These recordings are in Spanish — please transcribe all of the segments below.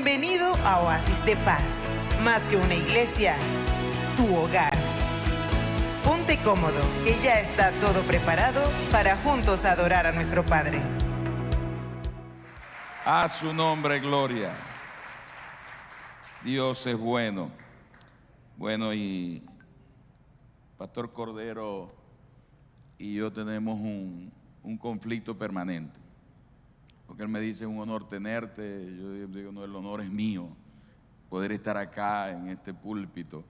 Bienvenido a Oasis de Paz, más que una iglesia, tu hogar. Ponte cómodo, que ya está todo preparado para juntos adorar a nuestro Padre. A su nombre, gloria. Dios es bueno. Bueno, y Pastor Cordero y yo tenemos un conflicto permanente. Porque él me dice, es un honor tenerte. Yo digo, no, el honor es mío, poder estar acá en este púlpito.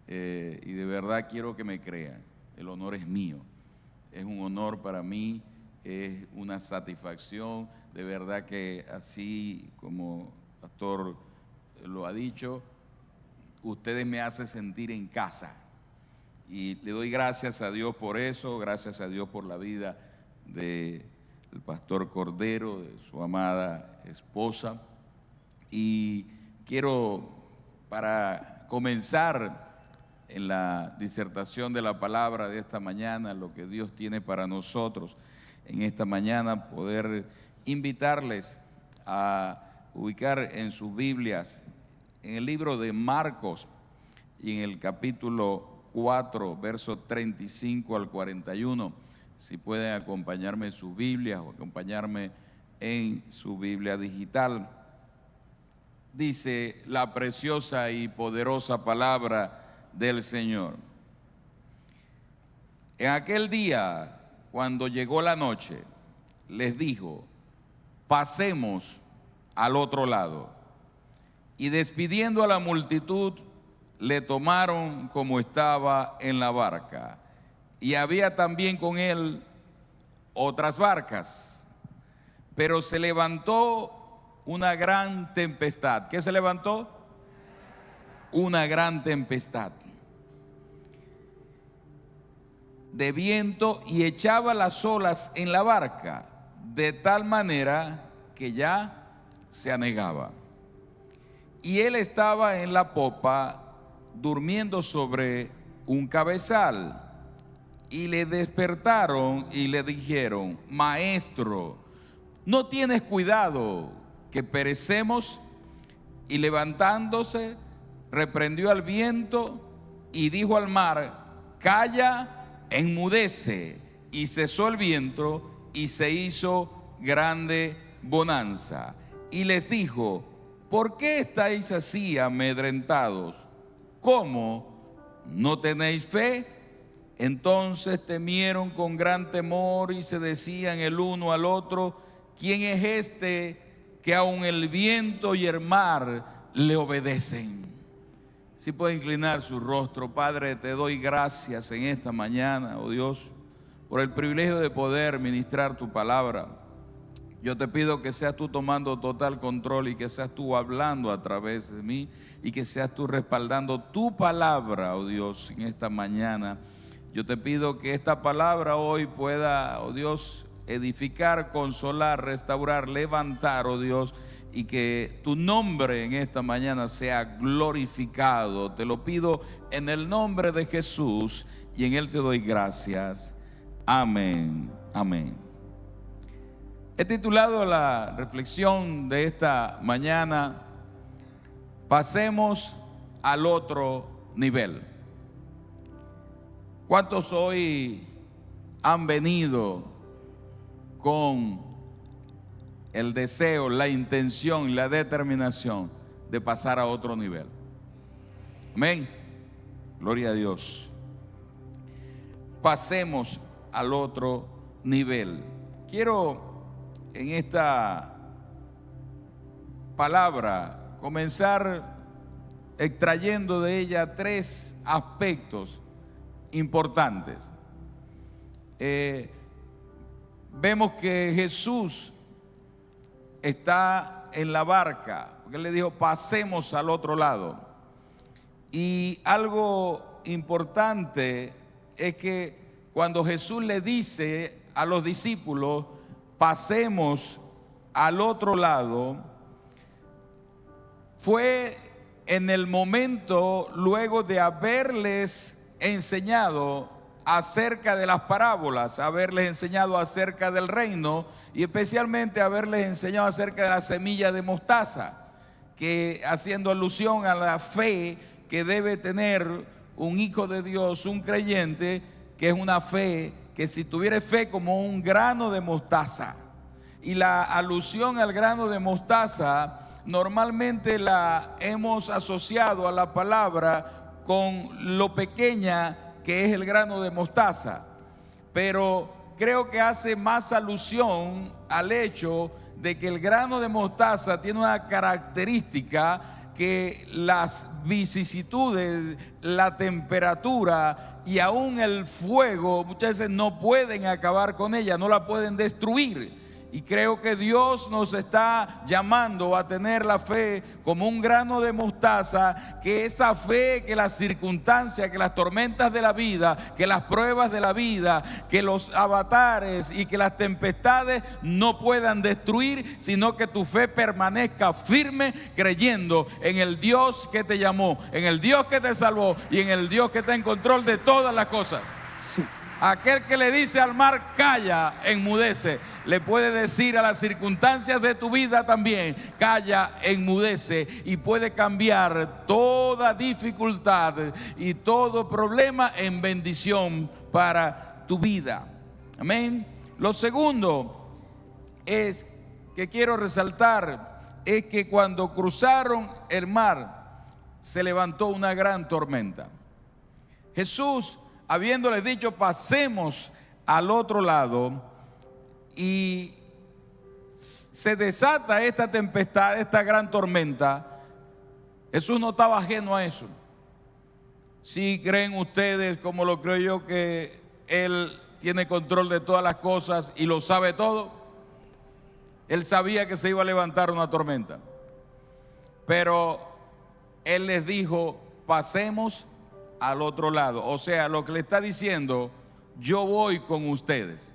Y de verdad quiero que me crean, el honor es mío. Es un honor para mí, es una satisfacción. De verdad que así como el pastor lo ha dicho, ustedes me hacen sentir en casa. Y le doy gracias a Dios por eso, gracias a Dios por la vida del pastor Cordero, de su amada esposa. Y quiero, para comenzar en la disertación de la palabra de esta mañana, lo que Dios tiene para nosotros en esta mañana, poder invitarles a ubicar en sus Biblias, en el libro de Marcos y en el capítulo 4, versos 35 al 41. Si pueden acompañarme en sus Biblias o acompañarme en su Biblia digital. Dice la preciosa y poderosa palabra del Señor. En aquel día, cuando llegó la noche, les dijo: pasemos al otro lado. Y despidiendo a la multitud, le tomaron como estaba en la barca. Y había también con él otras barcas. Pero se levantó una gran tempestad. ¿Qué se levantó? Una gran tempestad de viento, y echaba las olas en la barca, de tal manera que ya se anegaba. Y él estaba en la popa, durmiendo sobre un cabezal. Y le despertaron y le dijeron: Maestro, ¿no tienes cuidado que perecemos? Y levantándose, reprendió al viento y dijo al mar: calla, enmudece. Y cesó el viento y se hizo grande bonanza. Y les dijo: ¿por qué estáis así amedrentados? ¿Cómo? ¿No tenéis fe? Entonces temieron con gran temor y se decían el uno al otro: ¿quién es este que aun el viento y el mar le obedecen? Si puede inclinar su rostro. Padre, te doy gracias en esta mañana, oh Dios, por el privilegio de poder ministrar tu palabra. Yo te pido que seas tú tomando total control y que seas tú hablando a través de mí y que seas tú respaldando tu palabra, oh Dios, en esta mañana. Yo te pido que esta palabra hoy pueda, oh Dios, edificar, consolar, restaurar, levantar, oh Dios, y que tu nombre en esta mañana sea glorificado. Te lo pido en el nombre de Jesús y en él te doy gracias. Amén, amén. He titulado la reflexión de esta mañana: pasemos al otro nivel. ¿Cuántos hoy han venido con el deseo, la intención, la determinación de pasar a otro nivel? Amén. Gloria a Dios. Pasemos al otro nivel. Quiero en esta palabra comenzar extrayendo de ella tres aspectos importantes. Vemos que Jesús está en la barca, porque él le dijo: pasemos al otro lado. Y algo importante es que cuando Jesús le dice a los discípulos: pasemos al otro lado, fue en el momento luego de haberles enseñado acerca de las parábolas, haberles enseñado acerca del reino y especialmente haberles enseñado acerca de la semilla de mostaza, que haciendo alusión a la fe que debe tener un hijo de Dios, un creyente, que es una fe que si tuviera fe como un grano de mostaza. Y la alusión al grano de mostaza normalmente la hemos asociado a la palabra con lo pequeña que es el grano de mostaza, pero creo que hace más alusión al hecho de que el grano de mostaza tiene una característica que las vicisitudes, la temperatura y aún el fuego muchas veces no pueden acabar con ella, no la pueden destruir. Y creo que Dios nos está llamando a tener la fe como un grano de mostaza, que esa fe que las circunstancias, que las tormentas de la vida, que las pruebas de la vida, que los avatares y que las tempestades no puedan destruir, sino que tu fe permanezca firme creyendo en el Dios que te llamó, en el Dios que te salvó y en el Dios que está en control de todas las cosas. Sí. Aquel que le dice al mar, calla, enmudece, le puede decir a las circunstancias de tu vida también, calla, enmudece, y puede cambiar toda dificultad y todo problema en bendición para tu vida. Amén. Lo segundo es que quiero resaltar es que cuando cruzaron el mar se levantó una gran tormenta. Jesús, habiéndoles dicho pasemos al otro lado, y se desata esta tempestad, esta gran tormenta, Jesús no estaba ajeno a eso. Si creen ustedes, como lo creo yo, que Él tiene control de todas las cosas y lo sabe todo, Él sabía que se iba a levantar una tormenta, pero Él les dijo, pasemos al otro lado. O sea, lo que le está diciendo, yo voy con ustedes.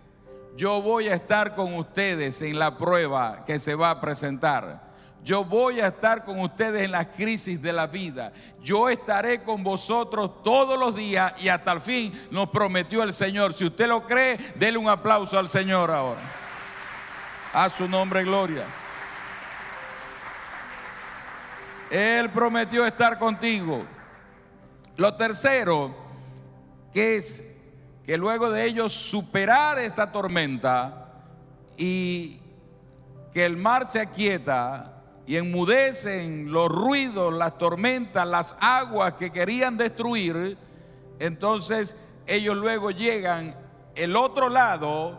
Yo voy a estar con ustedes en la prueba que se va a presentar. Yo voy a estar con ustedes en las crisis de la vida. Yo estaré con vosotros todos los días y hasta el fin, nos prometió el Señor. Si usted lo cree, dele un aplauso al Señor ahora. A su nombre, gloria. Él prometió estar contigo. Lo tercero, que es que luego de ellos superar esta tormenta y que el mar se aquieta y enmudecen los ruidos, las tormentas, las aguas que querían destruir, entonces ellos luego llegan, el otro lado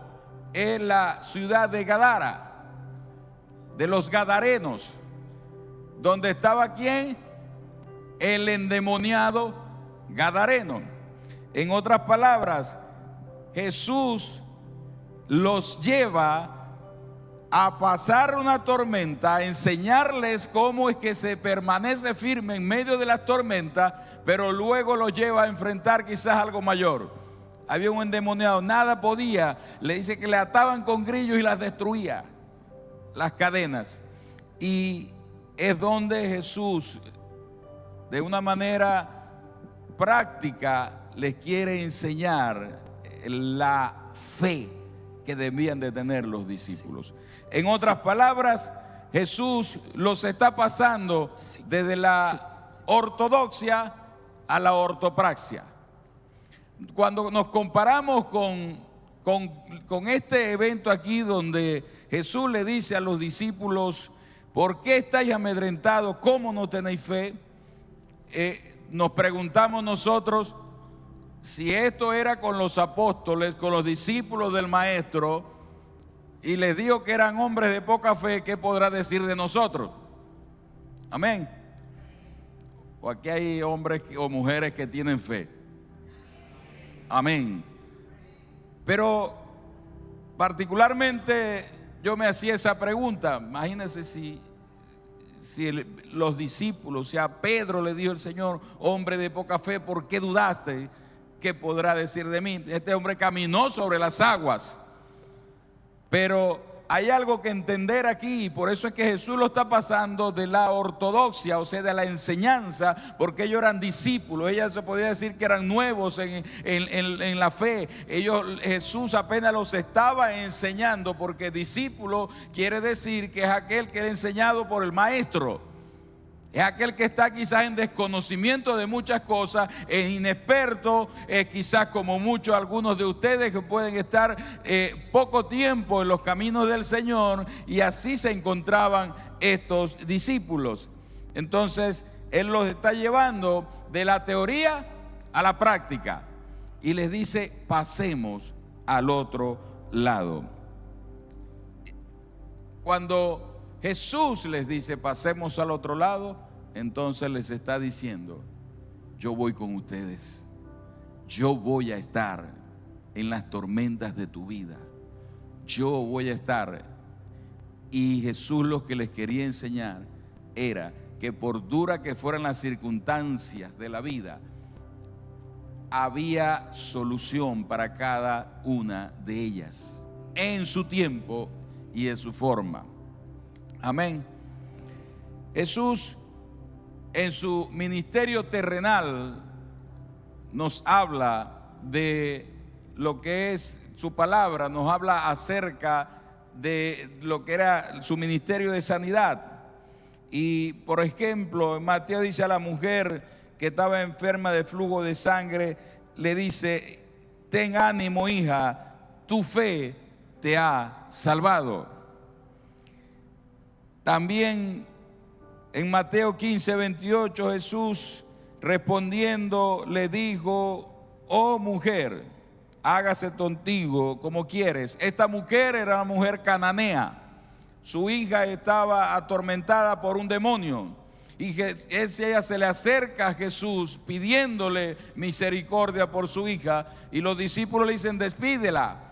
es la ciudad de Gadara, de los gadarenos, donde estaba ¿quién? El endemoniado gadareno. En otras palabras, Jesús los lleva a pasar una tormenta, a enseñarles cómo es que se permanece firme en medio de las tormentas, pero luego los lleva a enfrentar quizás algo mayor. Había un endemoniado, nada podía, le dice que le ataban con grillos y las destruía, las cadenas. Y es donde Jesús, de una manera práctica, les quiere enseñar la fe que debían de tener los discípulos. En otras palabras, Jesús los está pasando desde la ortodoxia a la ortopraxia. Cuando nos comparamos con este evento aquí donde Jesús le dice a los discípulos, ¿por qué estáis amedrentados? ¿Cómo no tenéis fe? Nos preguntamos nosotros, si esto era con los apóstoles, con los discípulos del maestro, y les dijo que eran hombres de poca fe, ¿qué podrá decir de nosotros? Amén. O aquí hay hombres o mujeres que tienen fe. Amén. Pero particularmente yo me hacía esa pregunta. Imagínense si los discípulos, si a Pedro le dijo el Señor, hombre de poca fe, ¿por qué dudaste? ¿Qué podrá decir de mí? Este hombre caminó sobre las aguas. Pero hay algo que entender aquí, y por eso es que Jesús lo está pasando de la ortodoxia, o sea, de la enseñanza, porque ellos eran discípulos. Ellos se podía decir que eran nuevos en la fe. Jesús apenas los estaba enseñando, porque discípulo quiere decir que es aquel que era enseñado por el maestro. Es aquel que está quizás en desconocimiento de muchas cosas, es inexperto, quizás como muchos, algunos de ustedes que pueden estar poco tiempo en los caminos del Señor, y así se encontraban estos discípulos. Entonces, Él los está llevando de la teoría a la práctica y les dice: pasemos al otro lado. Cuando Jesús les dice pasemos al otro lado, entonces les está diciendo: yo voy con ustedes, yo voy a estar en las tormentas de tu vida, yo voy a estar. Y Jesús lo que les quería enseñar era que por dura que fueran las circunstancias de la vida, había solución para cada una de ellas, en su tiempo y en su forma. Amén. Jesús, en su ministerio terrenal, nos habla de lo que es su palabra, nos habla acerca de lo que era su ministerio de sanidad. Y por ejemplo, en Mateo dice a la mujer que estaba enferma de flujo de sangre, le dice: ten ánimo, hija, tu fe te ha salvado. También en Mateo 15:28, Jesús respondiendo le dijo: oh mujer, hágase contigo como quieres. Esta mujer era una mujer cananea. Su hija estaba atormentada por un demonio. Y ella se le acerca a Jesús pidiéndole misericordia por su hija. Y los discípulos le dicen: despídela.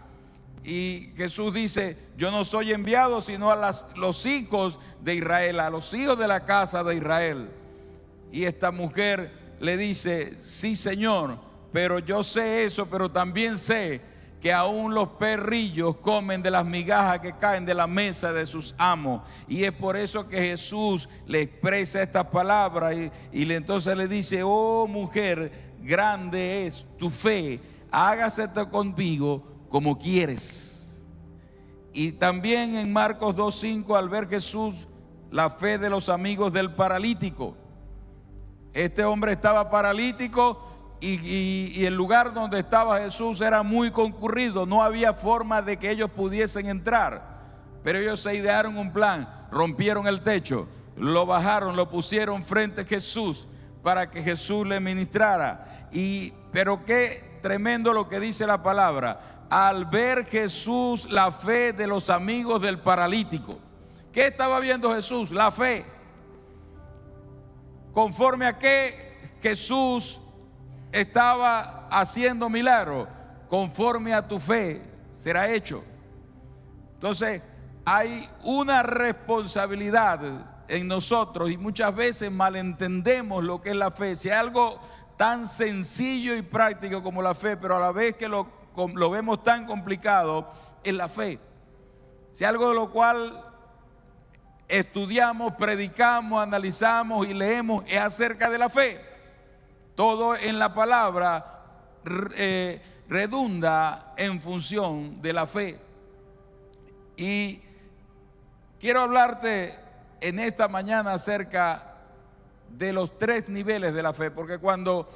Y Jesús dice: yo no soy enviado sino a los hijos de Israel, a los hijos de la casa de Israel. Y esta mujer le dice: sí, Señor, pero yo sé eso, pero también sé que aún los perrillos comen de las migajas que caen de la mesa de sus amos. Y es por eso que Jesús le expresa estas palabras y entonces le dice: oh mujer, grande es tu fe, hágase conmigo como quieres. Y también en Marcos 2:5, al ver Jesús la fe de los amigos del paralítico. Este hombre estaba paralítico y el lugar donde estaba Jesús era muy concurrido, no había forma de que ellos pudiesen entrar, pero ellos se idearon un plan, rompieron el techo, lo bajaron, lo pusieron frente a Jesús para que Jesús le ministrara. Pero qué tremendo lo que dice la palabra: al ver Jesús la fe de los amigos del paralítico. ¿Qué estaba viendo Jesús? La fe. Conforme a que Jesús estaba haciendo milagros, conforme a tu fe será hecho. Entonces hay una responsabilidad en nosotros y muchas veces malentendemos lo que es la fe. Si hay algo tan sencillo y práctico como la fe, pero a la vez que lo vemos tan complicado, es la fe. Si algo de lo cual estudiamos, predicamos, analizamos y leemos es acerca de la fe. Todo en la palabra redunda en función de la fe. Y quiero hablarte en esta mañana acerca de los 3 niveles de la fe, porque cuando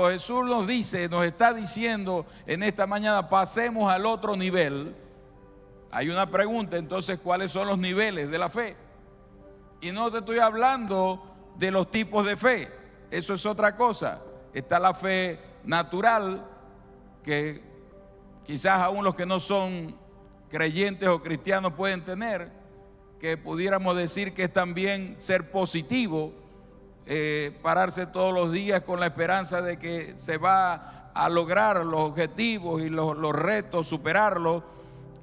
Jesús nos está diciendo en esta mañana pasemos al otro nivel, hay una pregunta: entonces, ¿cuáles son los niveles de la fe? Y no te estoy hablando de los tipos de fe, eso es otra cosa. Está la fe natural, que quizás aún los que no son creyentes o cristianos pueden tener, que pudiéramos decir que es también ser positivo, pararse todos los días con la esperanza de que se va a lograr los objetivos y los retos, superarlos,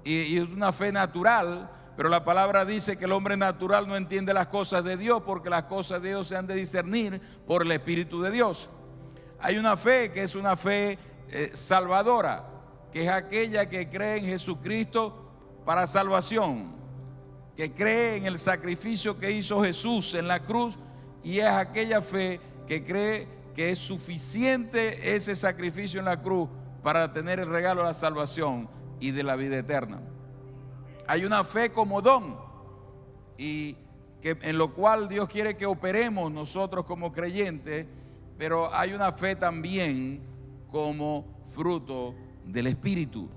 y es una fe natural. Pero la palabra dice que el hombre natural no entiende las cosas de Dios, porque las cosas de Dios se han de discernir por el Espíritu de Dios. Hay una fe que es una fe salvadora, que es aquella que cree en Jesucristo para salvación, que cree en el sacrificio que hizo Jesús en la cruz, y es aquella fe que cree que es suficiente ese sacrificio en la cruz para tener el regalo de la salvación y de la vida eterna. Hay una fe como don, y en lo cual Dios quiere que operemos nosotros como creyentes, pero hay una fe también como fruto del Espíritu.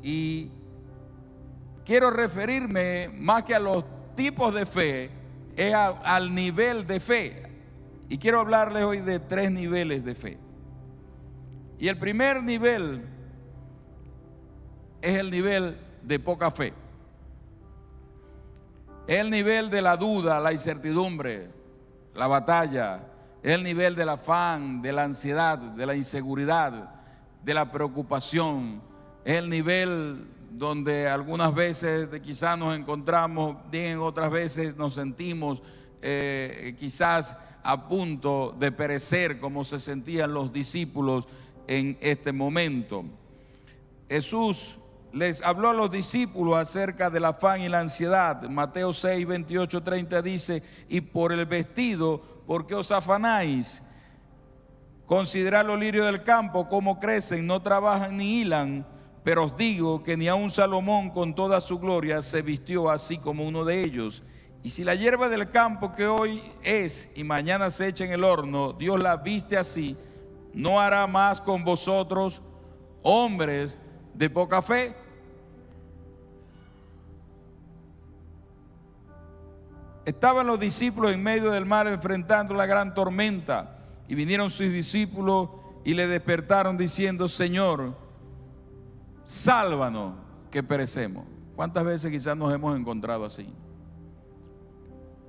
Y quiero referirme más que a los tipos de fe, es al nivel de fe. Y quiero hablarles hoy de 3 niveles de fe. Y el primer nivel es el nivel de poca fe. Es el nivel de la duda, la incertidumbre, la batalla. Es el nivel del afán, de la ansiedad, de la inseguridad, de la preocupación. Es el nivel donde algunas veces quizás nos encontramos bien, otras veces nos sentimos quizás a punto de perecer, como se sentían los discípulos en este momento. Jesús les habló a los discípulos acerca del afán y la ansiedad. Mateo 6, 28, 30 dice: y por el vestido, ¿por qué os afanáis? Considerad los lirios del campo, cómo crecen, no trabajan ni hilan, pero os digo que ni aun Salomón con toda su gloria se vistió así como uno de ellos. Y si la hierba del campo, que hoy es y mañana se echa en el horno, Dios la viste así, ¿no hará más con vosotros, hombres de poca fe? Estaban los discípulos en medio del mar enfrentando la gran tormenta, y vinieron sus discípulos y le despertaron diciendo: Señor, sálvanos que perecemos. ¿Cuántas veces quizás nos hemos encontrado así?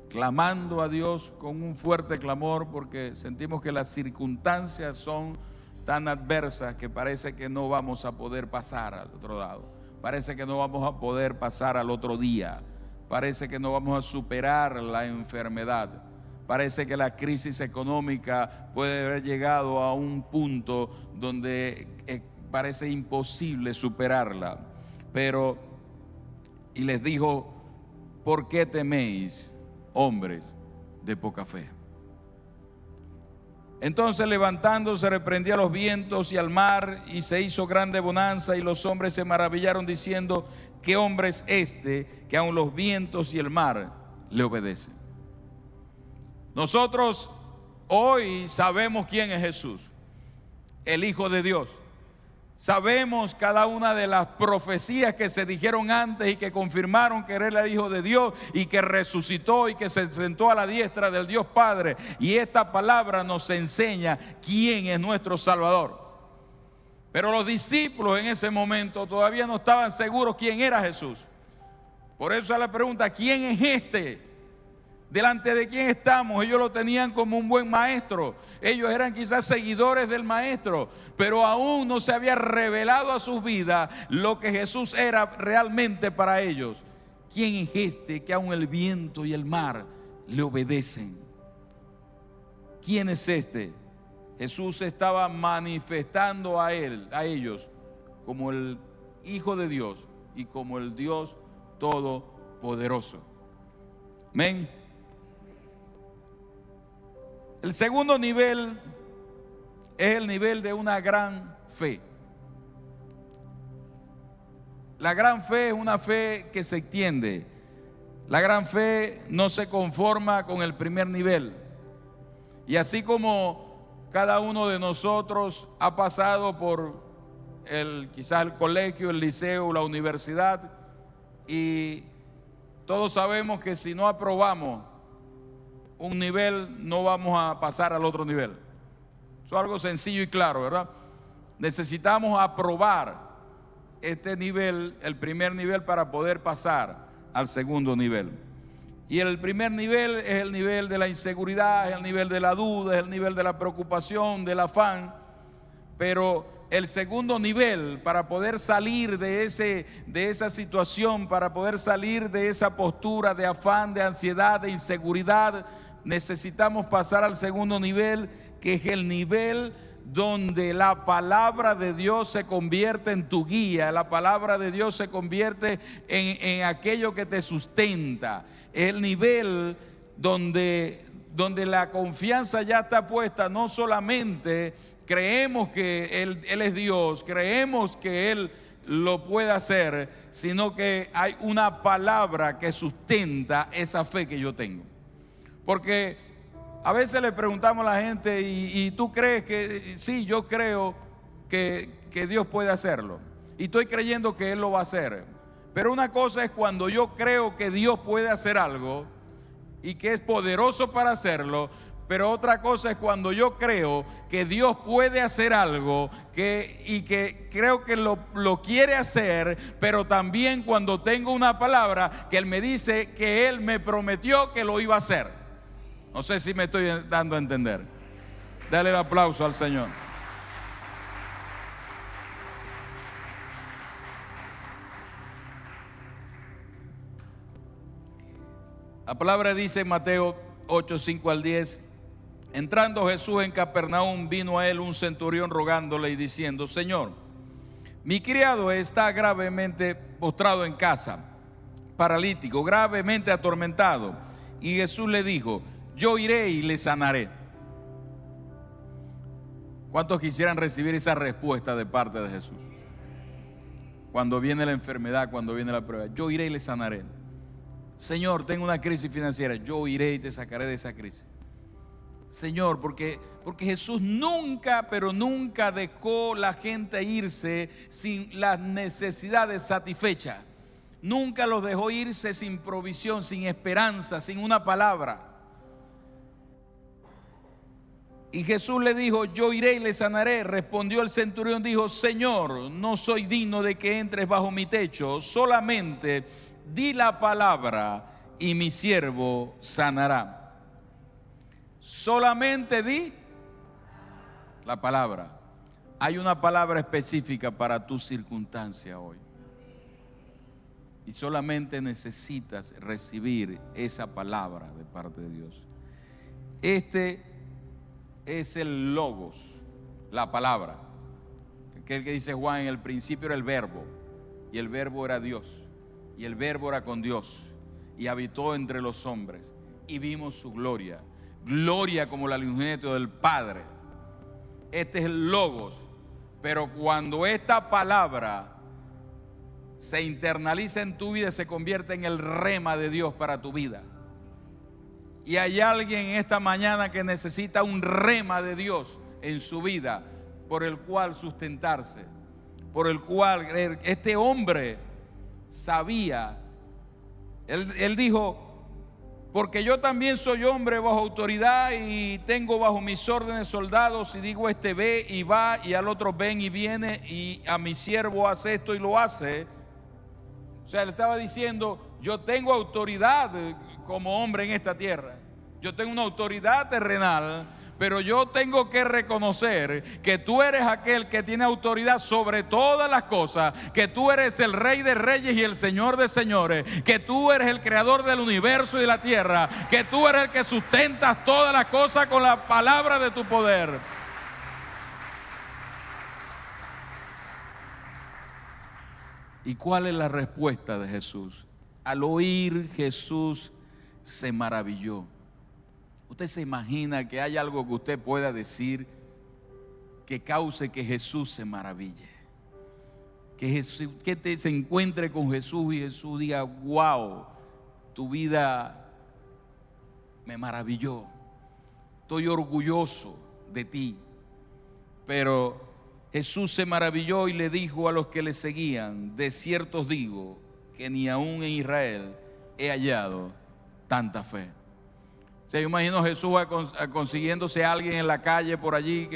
Clamando a Dios con un fuerte clamor porque sentimos que las circunstancias son tan adversas que parece que no vamos a poder pasar al otro lado. Parece que no vamos a poder pasar al otro día. Parece que no vamos a superar la enfermedad. Parece que la crisis económica puede haber llegado a un punto donde parece imposible superarla. Pero, y les dijo: ¿por qué teméis, hombres de poca fe? Entonces, levantándose, reprendía a los vientos y al mar, y se hizo grande bonanza, y los hombres se maravillaron diciendo: ¿qué hombre es este que aun los vientos y el mar le obedecen? Nosotros hoy sabemos quién es Jesús, el Hijo de Dios. Sabemos cada una de las profecías que se dijeron antes y que confirmaron que era el Hijo de Dios y que resucitó y que se sentó a la diestra del Dios Padre. Y esta palabra nos enseña quién es nuestro Salvador. Pero los discípulos en ese momento todavía no estaban seguros quién era Jesús. Por eso la pregunta: ¿quién es este? ¿Delante de quién estamos? Ellos lo tenían como un buen maestro. Ellos eran quizás seguidores del maestro, pero aún no se había revelado a sus vidas lo que Jesús era realmente para ellos. ¿Quién es este que aún el viento y el mar le obedecen? ¿Quién es este? Jesús estaba manifestando a ellos como el Hijo de Dios y como el Dios Todopoderoso. Amén. El segundo nivel es el nivel de una gran fe. La gran fe es una fe que se extiende. La gran fe no se conforma con el primer nivel. Y así como cada uno de nosotros ha pasado por quizás el colegio, el liceo, la universidad, y todos sabemos que si no aprobamos un nivel, no vamos a pasar al otro nivel. Eso es algo sencillo y claro, ¿verdad? Necesitamos aprobar este nivel, el primer nivel, para poder pasar al segundo nivel. Y el primer nivel es el nivel de la inseguridad, es el nivel de la duda, es el nivel de la preocupación, del afán. Pero el segundo nivel, para poder salir de esa situación, para poder salir de esa postura de afán, de ansiedad, de inseguridad, necesitamos pasar al segundo nivel, que es el nivel donde la palabra de Dios se convierte en tu guía, la palabra de Dios se convierte en aquello que te sustenta. Es el nivel donde la confianza ya está puesta. No solamente creemos que Él es Dios, creemos que Él lo puede hacer, sino que hay una palabra que sustenta esa fe que yo tengo. Porque a veces le preguntamos a la gente, ¿y tú crees que? Sí, yo creo que Dios puede hacerlo. Y estoy creyendo que Él lo va a hacer. Pero una cosa es cuando yo creo que Dios puede hacer algo y que es poderoso para hacerlo. Pero otra cosa es cuando yo creo que Dios puede hacer algo y que creo que lo quiere hacer, pero también cuando tengo una palabra que Él me dice que Él me prometió que lo iba a hacer. No sé si me estoy dando a entender. Dale el aplauso al Señor. La palabra dice en Mateo 8, 5 al 10: entrando Jesús en Capernaum, vino a él un centurión rogándole y diciendo: Señor, mi criado está gravemente postrado en casa, paralítico, gravemente atormentado. Y Jesús le dijo: yo iré y le sanaré. ¿Cuántos quisieran recibir esa respuesta de parte de Jesús? Cuando viene la enfermedad, cuando viene la prueba, yo iré y le sanaré. Señor, tengo una crisis financiera, yo iré y te sacaré de esa crisis. Señor, porque Jesús nunca, pero nunca dejó la gente irse sin las necesidades satisfechas. Nunca los dejó irse sin provisión, sin esperanza, sin una palabra. Y Jesús le dijo: yo iré y le sanaré. Respondió el centurión, dijo: Señor, no soy digno de que entres bajo mi techo, solamente di la palabra y mi siervo sanará. Solamente di la palabra. Hay una palabra específica para tu circunstancia hoy. Y solamente necesitas recibir esa palabra de parte de Dios. Este es el logos, la palabra. Aquel que dice Juan: en el principio era el verbo, y el verbo era Dios, y el verbo era con Dios, y habitó entre los hombres, y vimos su gloria, gloria como la unigénito del Padre. Este es el logos. Pero cuando esta palabra se internaliza en tu vida, se convierte en el rema de Dios para tu vida. Y hay alguien en esta mañana que necesita un rema de Dios en su vida, por el cual sustentarse, por el cual este hombre sabía. Él dijo: porque yo también soy hombre bajo autoridad y tengo bajo mis órdenes soldados, y digo este ve y va, y al otro ven y viene, y a mi siervo hace esto y lo hace. O sea, le estaba diciendo: yo tengo autoridad como hombre en esta tierra, yo tengo una autoridad terrenal, pero yo tengo que reconocer que tú eres aquel que tiene autoridad sobre todas las cosas, que tú eres el Rey de Reyes y el Señor de Señores, que tú eres el creador del universo y de la tierra, que tú eres el que sustentas todas las cosas con la palabra de tu poder. ¿Y cuál es la respuesta de Jesús? Al oír, Jesús se maravilló. ¿Usted se imagina que hay algo que usted pueda decir que cause que Jesús se maraville? Que se encuentre con Jesús y Jesús diga: wow, tu vida me maravilló, estoy orgulloso de ti. Pero Jesús se maravilló y le dijo a los que le seguían: de cierto os digo que ni aún en Israel he hallado tanta fe. O sea, yo imagino a Jesús consiguiéndose a alguien en la calle por allí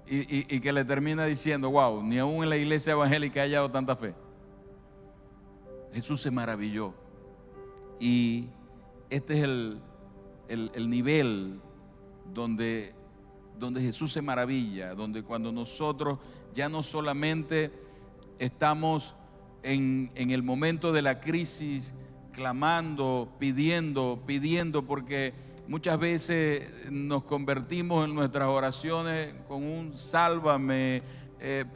y que le termina diciendo: wow, ni aún en la iglesia evangélica he hallado tanta fe. Jesús se maravilló. Y este es el nivel donde Jesús se maravilla, donde cuando nosotros ya no solamente estamos en el momento de la crisis clamando, pidiendo, porque muchas veces nos convertimos en nuestras oraciones con un sálvame,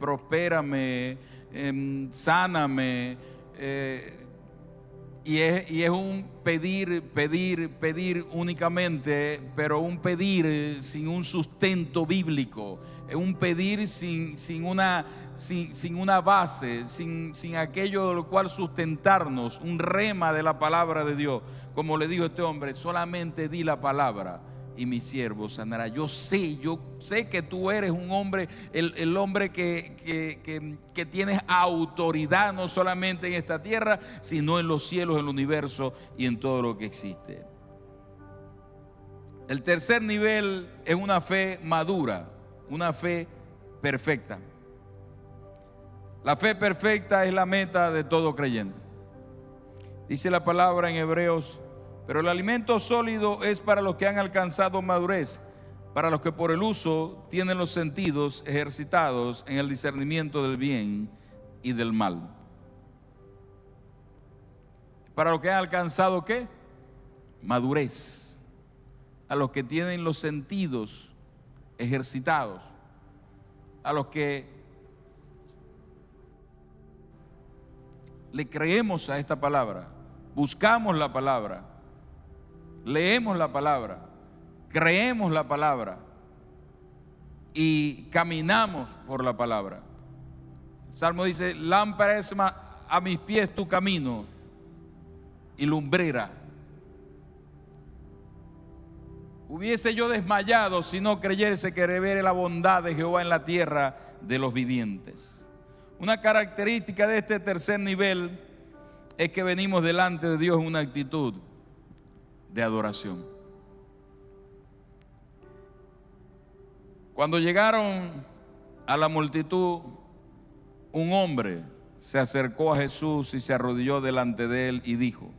prospérame, sáname, Y es un pedir únicamente, pero un pedir sin un sustento bíblico, es un pedir sin una base, sin aquello de lo cual sustentarnos, un rema de la palabra de Dios. Como le dijo este hombre, solamente di la palabra y mi siervo sanará. Yo sé que tú eres un hombre, el hombre que tienes autoridad no solamente en esta tierra, sino en los cielos, en el universo y en todo lo que existe. El tercer nivel es una fe madura, una fe perfecta. La fe perfecta es la meta de todo creyente. Dice la palabra en Hebreos: pero el alimento sólido es para los que han alcanzado madurez, para los que por el uso tienen los sentidos ejercitados en el discernimiento del bien y del mal. Para los que han alcanzado ¿qué? Madurez. A los que tienen los sentidos ejercitados. A los que le creemos a esta palabra, buscamos la palabra, leemos la palabra, creemos la palabra y caminamos por la palabra. El Salmo dice: lámpara es a mis pies tu camino y lumbrera. Hubiese yo desmayado si no creyese que veré la bondad de Jehová en la tierra de los vivientes. Una característica de este tercer nivel es que venimos delante de Dios en una actitud de adoración. Cuando llegaron a la multitud, un hombre se acercó a Jesús y se arrodilló delante de él y dijo: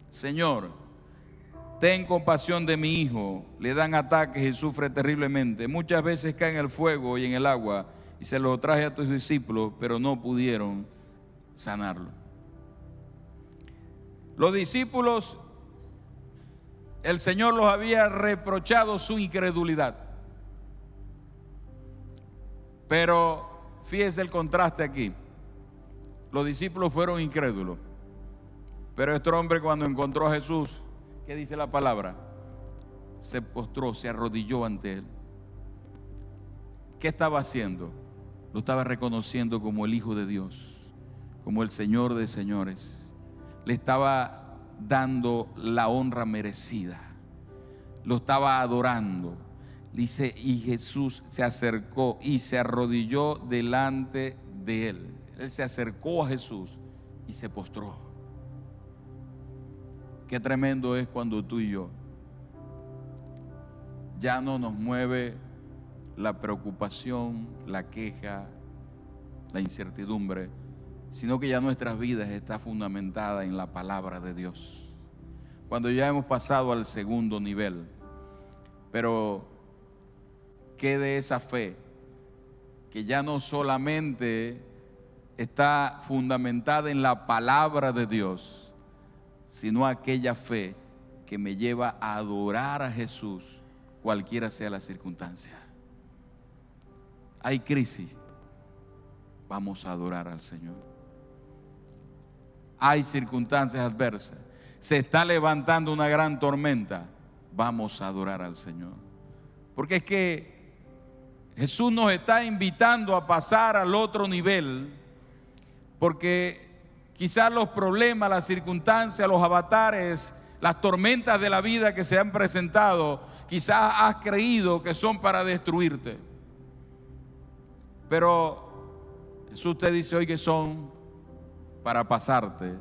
Señor, ten compasión de mi hijo, le dan ataques y sufre terriblemente. Muchas veces cae en el fuego y en el agua, y se lo traje a tus discípulos, pero no pudieron sanarlo. Los discípulos, el Señor los había reprochado su incredulidad. Pero fíjese el contraste aquí. Los discípulos fueron incrédulos, pero este hombre, cuando encontró a Jesús, ¿qué dice la palabra? Se postró, se arrodilló ante él. ¿Qué estaba haciendo? Lo estaba reconociendo como el Hijo de Dios, como el Señor de señores. Le estaba dando la honra merecida, lo estaba adorando. Dice: y Jesús se acercó y se arrodilló delante de él. Él se acercó a Jesús y se postró. Qué tremendo es cuando tú y yo ya no nos mueve la preocupación, la queja, la incertidumbre, sino que ya nuestras vidas está fundamentada en la palabra de Dios. Cuando ya hemos pasado al segundo nivel. Pero ¿qué de esa fe que ya no solamente está fundamentada en la palabra de Dios, sino aquella fe que me lleva a adorar a Jesús, cualquiera sea la circunstancia? Hay crisis, vamos a adorar al Señor. Hay circunstancias adversas, se está levantando una gran tormenta, vamos a adorar al Señor. Porque es que Jesús nos está invitando a pasar al otro nivel, porque quizás los problemas, las circunstancias, los avatares, las tormentas de la vida que se han presentado, quizás has creído que son para destruirte. Pero Jesús te dice hoy que son para pasarte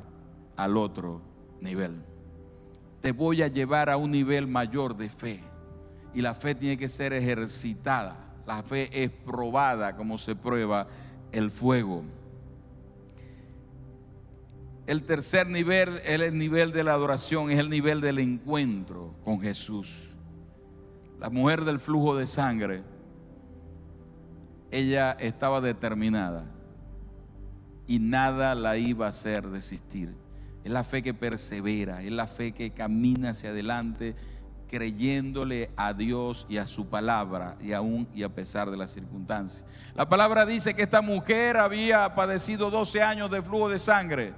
al otro nivel. Te voy a llevar a un nivel mayor de fe. Y la fe tiene que ser ejercitada. La fe es probada como se prueba el fuego. El tercer nivel es el nivel de la adoración, es el nivel del encuentro con Jesús. La mujer del flujo de sangre, ella estaba determinada y nada la iba a hacer desistir. Es la fe que persevera, es la fe que camina hacia adelante, creyéndole a Dios y a su palabra, y aún y a pesar de las circunstancias. La palabra dice que esta mujer había padecido 12 años de flujo de sangre.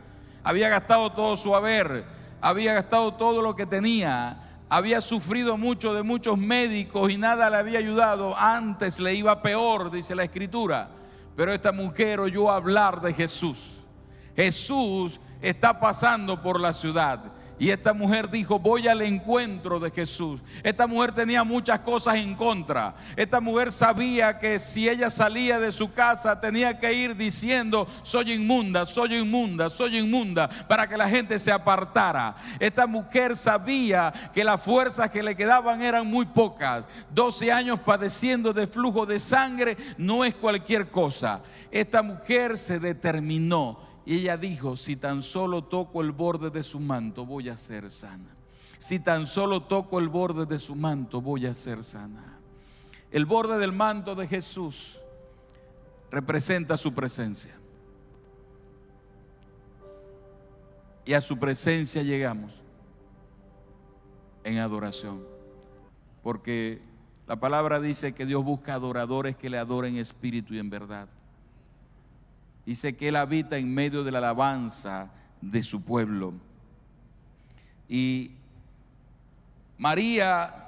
había gastado todo su haber, había gastado todo lo que tenía, había sufrido mucho de muchos médicos y nada le había ayudado. Antes le iba peor, dice la Escritura. Pero esta mujer oyó hablar de Jesús. Jesús está pasando por la ciudad. Y esta mujer dijo: voy al encuentro de Jesús. Esta mujer tenía muchas cosas en contra. Esta mujer sabía que si ella salía de su casa tenía que ir diciendo: soy inmunda, soy inmunda, soy inmunda, para que la gente se apartara. Esta mujer sabía que las fuerzas que le quedaban eran muy pocas. 12 años padeciendo de flujo de sangre no es cualquier cosa. Esta mujer se determinó. Y ella dijo: si tan solo toco el borde de su manto, voy a ser sana. Si tan solo toco el borde de su manto, voy a ser sana. El borde del manto de Jesús representa su presencia. Y a su presencia llegamos en adoración. Porque la palabra dice que Dios busca adoradores que le adoren en espíritu y en verdad. Dice que Él habita en medio de la alabanza de su pueblo. Y María,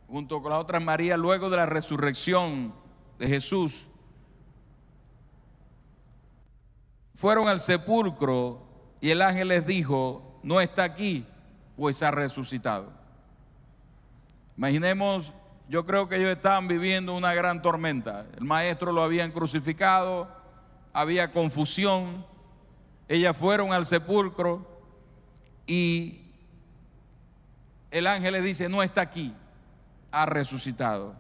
junto con la otra María, luego de la resurrección de Jesús, fueron al sepulcro y el ángel les dijo: no está aquí, pues ha resucitado. Imaginemos, yo creo que ellos estaban viviendo una gran tormenta. El maestro lo habían crucificado. Había confusión. Ellas fueron al sepulcro y el ángel les dice: no está aquí, ha resucitado.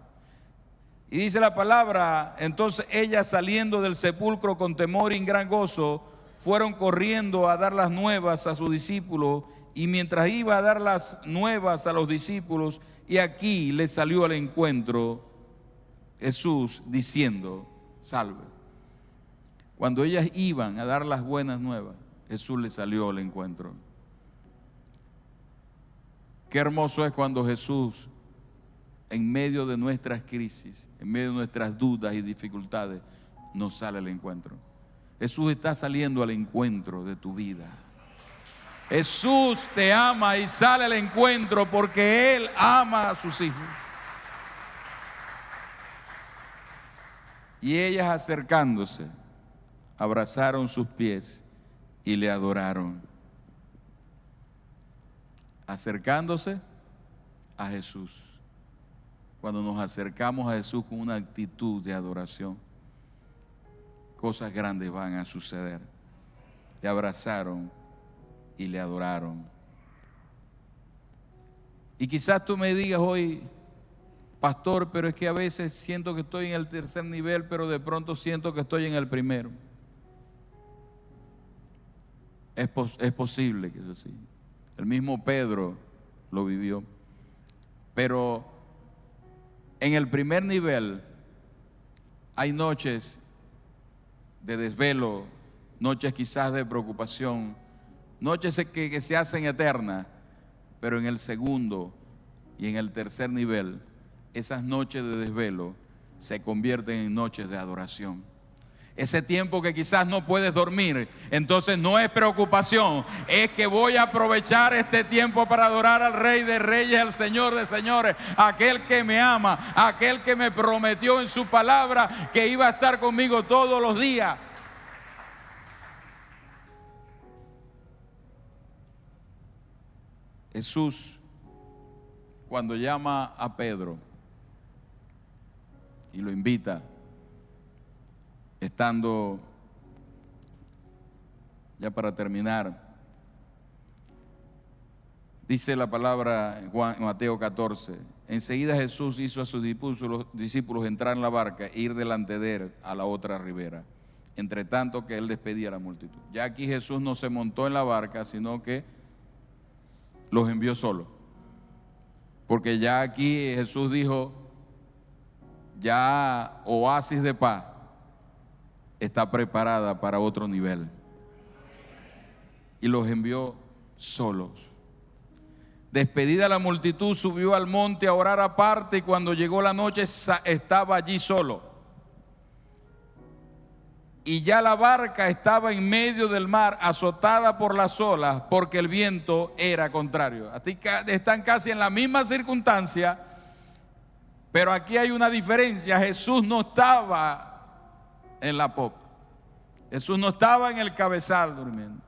Y dice la palabra: entonces ellas, saliendo del sepulcro con temor y en gran gozo, fueron corriendo a dar las nuevas a sus discípulos. Y mientras iba a dar las nuevas a los discípulos, y aquí les salió al encuentro Jesús diciendo: salve. Cuando ellas iban a dar las buenas nuevas, Jesús les salió al encuentro. Qué hermoso es cuando Jesús, en medio de nuestras crisis, en medio de nuestras dudas y dificultades, nos sale al encuentro. Jesús está saliendo al encuentro de tu vida. Jesús te ama y sale al encuentro porque Él ama a sus hijos. Y ellas, acercándose, abrazaron sus pies y le adoraron. Acercándose a Jesús. Cuando nos acercamos a Jesús con una actitud de adoración, cosas grandes van a suceder. Le abrazaron y le adoraron. Y quizás tú me digas hoy: pastor, pero es que a veces siento que estoy en el tercer nivel, pero de pronto siento que estoy en el primero. Es posible que eso sí. El mismo Pedro lo vivió. Pero en el primer nivel hay noches de desvelo, noches quizás de preocupación, noches que se hacen eternas. Pero en el segundo y en el tercer nivel, esas noches de desvelo se convierten en noches de adoración. Ese tiempo que quizás no puedes dormir, entonces no es preocupación, es que voy a aprovechar este tiempo para adorar al Rey de Reyes, al Señor de Señores, aquel que me ama, aquel que me prometió en su palabra que iba a estar conmigo todos los días. Jesús, cuando llama a Pedro y lo invita, estando ya para terminar, dice la palabra en Mateo 14: enseguida Jesús hizo a sus discípulos entrar en la barca e ir delante de él a la otra ribera, entre tanto que él despedía a la multitud. Ya aquí Jesús no se montó en la barca, sino que los envió solo, porque ya aquí Jesús dijo: ya Oasis de Paz está preparada para otro nivel, y los envió solos. Despedida la multitud, subió al monte a orar aparte, y cuando llegó la noche estaba allí solo. y ya la barca estaba en medio del mar, azotada por las olas, porque el viento era contrario. Así que están casi en la misma circunstancia, pero aquí hay una diferencia. Jesús no estaba en la popa, Jesús no estaba en el cabezal durmiendo,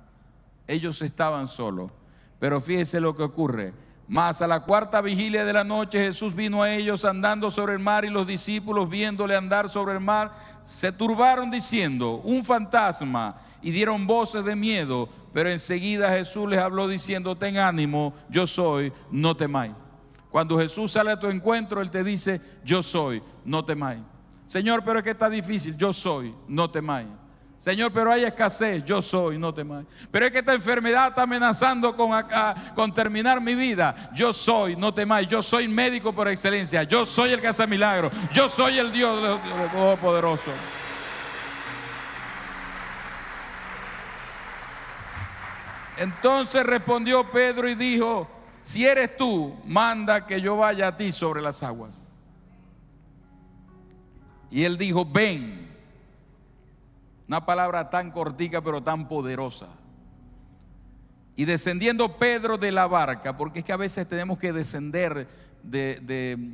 ellos estaban solos. Pero fíjese lo que ocurre. Mas a la cuarta vigilia de la noche Jesús vino a ellos andando sobre el mar, y los discípulos, viéndole andar sobre el mar, se turbaron diciendo: un fantasma, y dieron voces de miedo. Pero enseguida Jesús les habló diciendo: ten ánimo, yo soy, no temáis. Cuando Jesús sale a tu encuentro, Él te dice: yo soy, no temáis. Señor, pero es que está difícil. Yo soy, no temáis. Señor, pero hay escasez. Yo soy, no temáis. Pero es que esta enfermedad está amenazando con terminar mi vida. Yo soy, no temáis. Yo soy médico por excelencia. Yo soy el que hace milagros. Yo soy el Dios Todopoderoso. Entonces respondió Pedro y dijo: si eres tú, manda que yo vaya a ti sobre las aguas. Y él dijo: ven. Una palabra tan cortica pero tan poderosa. Y descendiendo Pedro de la barca, porque es que a veces tenemos que descender de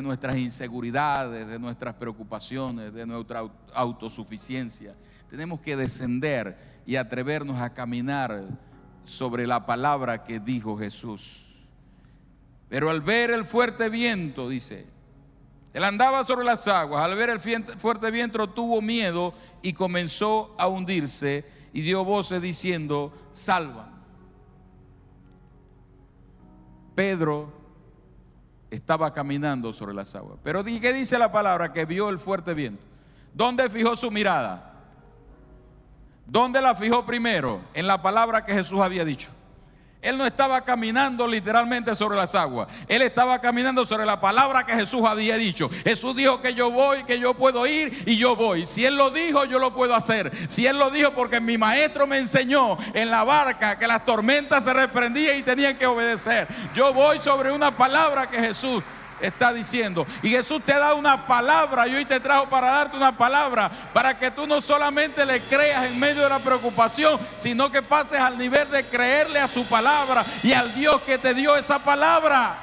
nuestras inseguridades, de nuestras preocupaciones, de nuestra autosuficiencia. Tenemos que descender y atrevernos a caminar sobre la palabra que dijo Jesús. Pero al ver el fuerte viento, dice, él andaba sobre las aguas. Al ver el fuerte viento tuvo miedo y comenzó a hundirse, y dio voces diciendo: salvan. Pedro estaba caminando sobre las aguas. Pero ¿qué dice la palabra? Que vio el fuerte viento. ¿Dónde fijó su mirada? ¿Dónde la fijó primero? En la palabra que Jesús había dicho. Él no estaba caminando literalmente sobre las aguas. Él estaba caminando sobre la palabra que Jesús había dicho. Jesús dijo que yo voy, que yo puedo ir, y yo voy. Si Él lo dijo, yo lo puedo hacer. Si Él lo dijo, porque mi maestro me enseñó en la barca que las tormentas se reprendían y tenían que obedecer. Yo voy sobre una palabra que Jesús está diciendo. Y Jesús te da una palabra, y hoy te trajo para darte una palabra, para que tú no solamente le creas en medio de la preocupación, sino que pases al nivel de creerle a su palabra y al Dios que te dio esa palabra.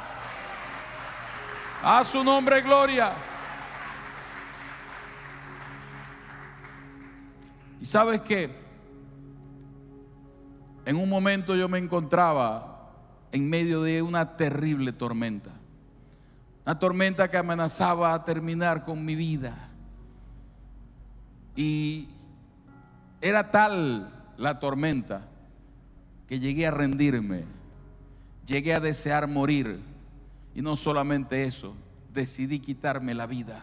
A su nombre gloria. Y sabes qué, en un momento yo me encontraba en medio de una terrible tormenta. Una tormenta que amenazaba a terminar con mi vida. Y era tal la tormenta que llegué a rendirme, llegué a desear morir. Y no solamente eso, decidí quitarme la vida.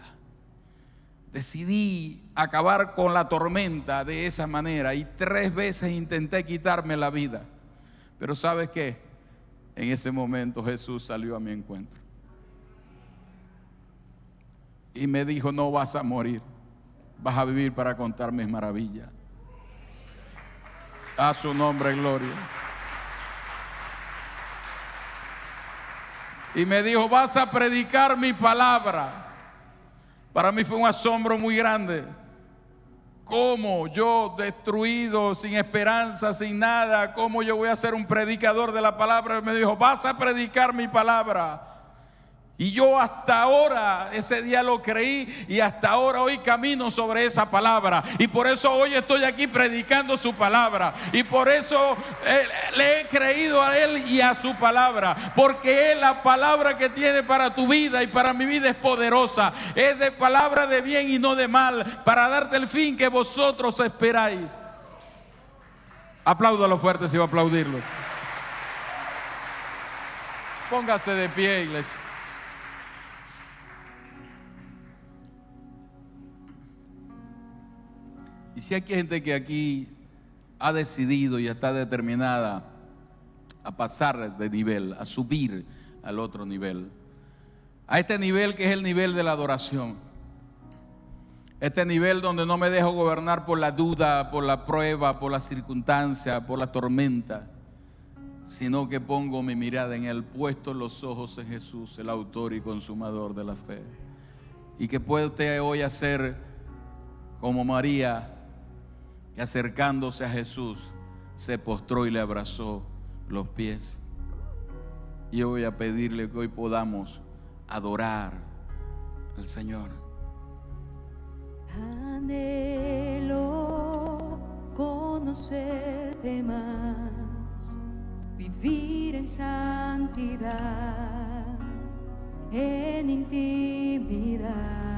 Decidí acabar con la tormenta de esa manera, y 3 veces intenté quitarme la vida. Pero ¿sabes qué? En ese momento Jesús salió a mi encuentro y me dijo: no vas a morir, vas a vivir para contar mis maravillas. A su nombre gloria. Y me dijo: vas a predicar mi palabra. Para mí fue un asombro muy grande. ¿Cómo yo, destruido, sin esperanza, sin nada, cómo yo voy a ser un predicador de la palabra? Y me dijo: vas a predicar mi palabra. Y yo hasta ahora, ese día lo creí, y hasta ahora hoy camino sobre esa palabra. Y por eso hoy estoy aquí predicando su palabra. Y por eso le he creído a Él y a su palabra. Porque Él, la palabra que tiene para tu vida y para mi vida, es poderosa. Es de palabra de bien y no de mal, para darte el fin que vosotros esperáis. Apláudalo fuerte si va a aplaudirlo. Póngase de pie, iglesia. Y si hay gente que aquí ha decidido y está determinada a pasar de nivel, a subir al otro nivel, a este nivel que es el nivel de la adoración, este nivel donde no me dejo gobernar por la duda, por la prueba, por la circunstancia, por la tormenta, sino que pongo mi mirada en Él, puesto los ojos en Jesús, el autor y consumador de la fe. Y que puede usted hoy hacer como María, que acercándose a Jesús se postró y le abrazó los pies. Y yo voy a pedirle que hoy podamos adorar al Señor. Anhelo conocerte más, vivir en santidad, en intimidad.